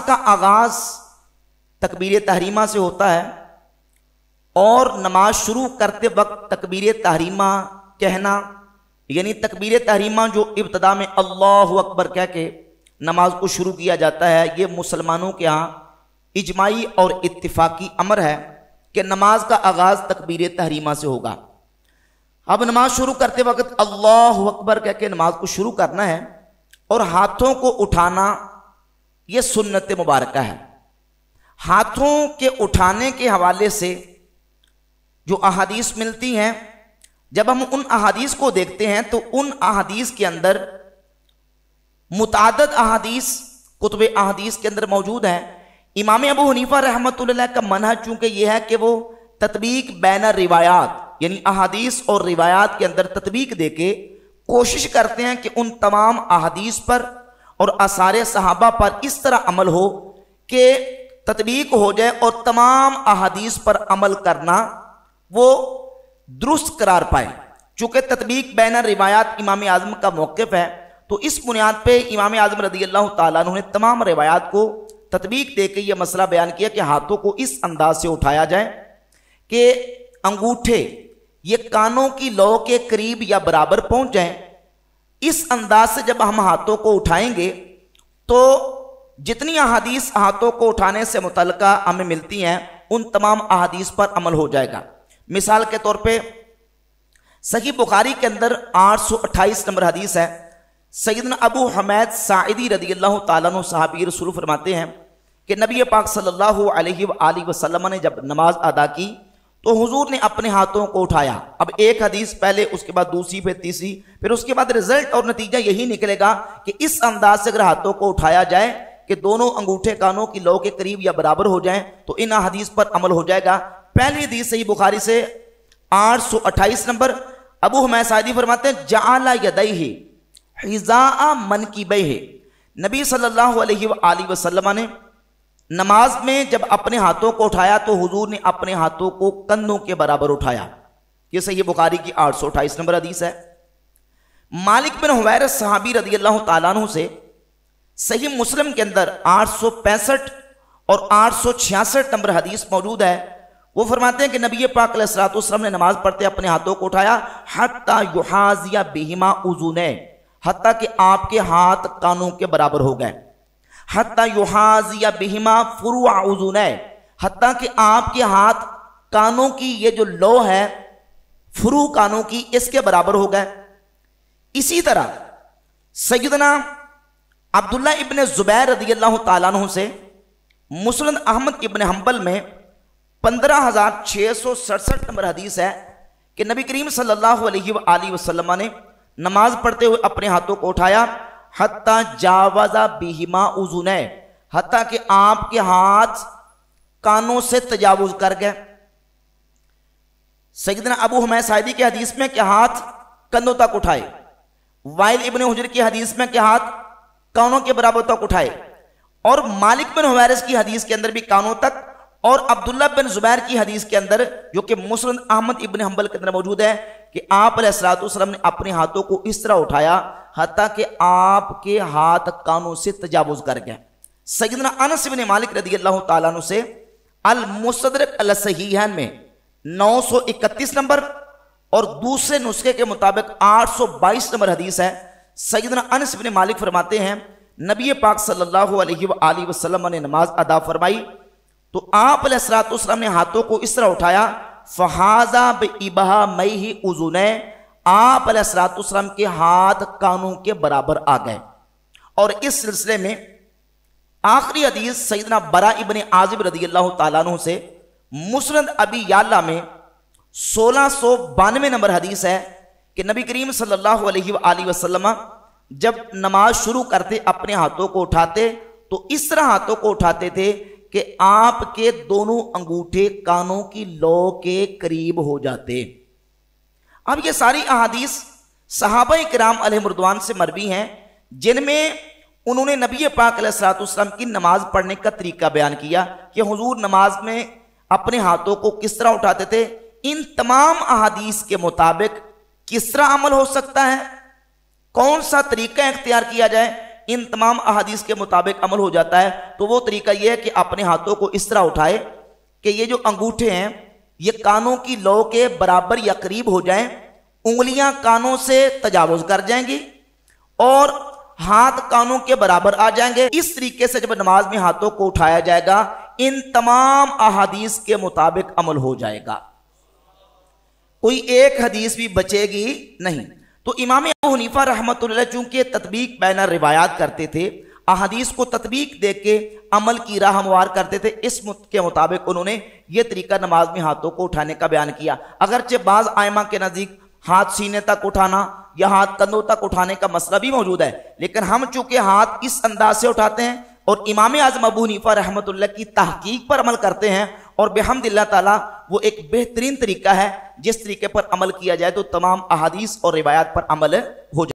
का आगाज तकबीर तहरीमा से होता है और नमाज शुरू करते वक्त तकबीर तहरीमा कहना, यानी तकबीर तहरीमा जो इब्तदा में अल्लाहु अकबर कह के नमाज को शुरू किया जाता है, ये मुसलमानों के यहाँ इजमाई और इत्तिफाकी अमर है कि नमाज का आगाज तकबीर तहरीमा से होगा। अब नमाज शुरू करते वक्त अल्लाहु अकबर कह के नमाज को शुरू करना है और हाथों को उठाना यह सुन्नत मुबारका है। हाथों के उठाने के हवाले से जो अहादीस मिलती हैं, जब हम उन अहादीस को देखते हैं तो उन अहादीस के अंदर मुतादद अहादीस कुतुब अहादीस के अंदर मौजूद है। इमाम अबू हनीफा रहमतुल्लाह का मनहज चूंकि यह है कि वो तत्बीक बैन रिवायात, यानी अहादीस और रिवायात के अंदर तत्बीक देके कोशिश करते हैं कि उन तमाम अहादीस पर और आसारे सहाबा पर इस तरह अमल हो कि तत्बीक हो जाए और तमाम अहादीस पर अमल करना वो दुरुस्त करार पाए। चूंकि तत्बीक बैन रिवायात इमाम आज़म का मौक़िफ़ है, तो इस बुनियाद पे इमाम आज़म रज़ियल्लाहु ताला अन्हु ने तमाम रिवायात को तत्बीक दे के यह मसला बयान किया कि हाथों को इस अंदाज से उठाया जाए कि अंगूठे ये कानों की लौ के करीब या बराबर पहुंच जाए। इस अंदाज से जब हम हाथों को उठाएंगे तो जितनी अहादीस हाथों को उठाने से मुतल्लिका हमें मिलती हैं उन तमाम अहादीस पर अमल हो जाएगा। मिसाल के तौर पे सही बुखारी के अंदर 828 नंबर हदीस है। सैयदना अबू हमीद साइदी रज़ियल्लाहु ताला अन्हु सहाबी रसूल फरमाते हैं कि नबी पाक सल्लल्लाहु अलैहि वसल्लम ने जब नमाज अदा की तो हुजूर ने अपने हाथों को उठाया। अब एक हदीस पहले, उसके बाद दूसरी, फिर तीसरी, फिर उसके बाद रिजल्ट और नतीजा यही निकलेगा कि इस अंदाज से अगर हाथों को उठाया जाए कि दोनों अंगूठे कानों की लौ के करीब या बराबर हो जाएं तो इन हदीस पर अमल हो जाएगा। पहली हदीस सही बुखारी से 828 नंबर, अबू हमीद साइदी फरमाते हैं जअला यदैहि हिज़ा मनकिबैहि, नबी सल्लल्लाहु अलैहि वसल्लम ने नमाज में जब अपने हाथों को उठाया तो हुजूर ने अपने हाथों को कंधों के बराबर उठाया। ये सही बुखारी की 828 नंबर हदीस है। मालिक बिन हुवैरिस सहाबी रज़ियल्लाहु ताला अन्हु से सही मुस्लिम के अंदर 865 और 866 नंबर हदीस मौजूद है। वो फरमाते हैं कि नबी पाक अलैहिस्सलातु वस्सलाम ने नमाज पढ़ते अपने हाथों को उठाया हत्ता युहाज़िया बिहिमा उज़ुनै, हत्ता कि आपके हाथ कानों के बराबर हो गए। हत्ता युहाज़िया बिहिमा फुरुआ उज़ुनै, हत्ता कि आपके हाथ कानों की ये जो लौ है फुरू कानों की इसके बराबर हो गए। इसी तरह सैयदना अब्दुल्ला इब्न ज़ुबैर रज़ियल्लाहु ताला अन्हु से मुस्नद अहमद इब्न हंबल में 15,667 नंबर हदीस है कि नबी करीम सल्लल्लाहु अलैहि वसल्लम ने नमाज पढ़ते हुए अपने हाथों को उठाया हत्ता जावज़ा बिहिमा उज़ुनै, हत्ता कि आपके हाथ कानों से तजावुज कर गए। सैयदना अबू हमीद साइदी के हदीस में क्या हाथ कंधों तक उठाए, वाइल इब्न हुजर की हदीस में क्या हाथ कानों के बराबर तक उठाए, और मालिक बिन हुवैरिस की हदीस के अंदर भी कानों तक, और अब्दुल्ला बिन ज़ुबैर की हदीस के अंदर जो कि मुस्नद अहमद इब्न हंबल के अंदर मौजूद है कि आप अलैहिस्सलातु वस्सलाम ने अपने हाथों को इस तरह उठाया हत्ता कि आपके हाथ कानों से तजावुज कर गए। सैयदना अनस इब्न मालिक रज़ियल्लाहु ताला अन्हु से अल मुस्तदरक अल सहीहैन में 931 नंबर और दूसरे नुस्खे के मुताबिक 822 नंबर हदीस है। सैयदना अनस इब्न मालिक फरमाते हैं नबी पाक सल्लल्लाहु अलैहि वसल्लम ने नमाज अदा फरमाई तो आप अलैहिस्सलातु वस्सलाम ने हाथों को इस तरह उठाया फहाजा बिइबहामैहि उज़ुनै, आप अलैहिस्सलातु वस्सलाम के हाथ कानों के बराबर आ गए। और इस सिलसिले में आखिरी हदीस सैयदना बरा इब्न आज़िब रज़ियल्लाहु ताला अन्हु से मुस्नद अबी याला में 1692 नंबर हदीस है कि नबी करीम सल्लल्लाहु अलैहि वसल्लम जब नमाज शुरू करते अपने हाथों को उठाते तो इस तरह हाथों को उठाते थे कि आपके दोनों अंगूठे कानों की लौ के करीब हो जाते। अब ये सारी अहादीस सहाबा किराम अलैहिम रिज़वान से मरवी हैं जिनमें उन्होंने नबी पाक अलैहिस्सलातु वस्सलाम की नमाज पढ़ने का तरीका बयान किया कि हुजूर नमाज में अपने हाथों को किस तरह उठाते थे। इन तमाम अहादीस के मुताबिक किस तरह अमल हो सकता है, कौन सा तरीका इख्तियार किया जाए, इन तमाम अहादीस के मुताबिक अमल हो जाता है। तो वो तरीका यह है कि अपने हाथों को इस तरह उठाए कि ये जो अंगूठे हैं ये कानों की लौ के बराबर या करीब हो जाएं, उंगलियां कानों से तजावुज कर जाएंगी और हाथ कानों के बराबर आ जाएंगे। इस तरीके से जब नमाज में हाथों को उठाया जाएगा इन तमाम अहादीस के मुताबिक अमल हो जाएगा, कोई एक हदीस भी बचेगी नहीं। तो इमाम अबू हनीफा रहमतुल्लाह चूंकि तत्बीक बैन रिवायात करते थे, अहादीस को तत्बीक देख के अमल की राह हमवार करते थे, इस के मुताबिक उन्होंने ये तरीका नमाज में हाथों को उठाने का बयान किया। अगरचे बाज आयमा के नज़दीक हाथ सीने तक उठाना या हाथ कंधों तक उठाने का मसला भी मौजूद है, लेकिन हम चूंकि हाथ इस अंदाज से उठाते हैं और इमाम आज़म अबू हनीफा रहमतुल्लाह की तहकीक पर अमल करते हैं और बिहम्दिल्लाह ताला वो एक बेहतरीन तरीका है जिस तरीके पर अमल किया जाए तो तमाम अहादीस और रिवायात पर अमल हो जाए।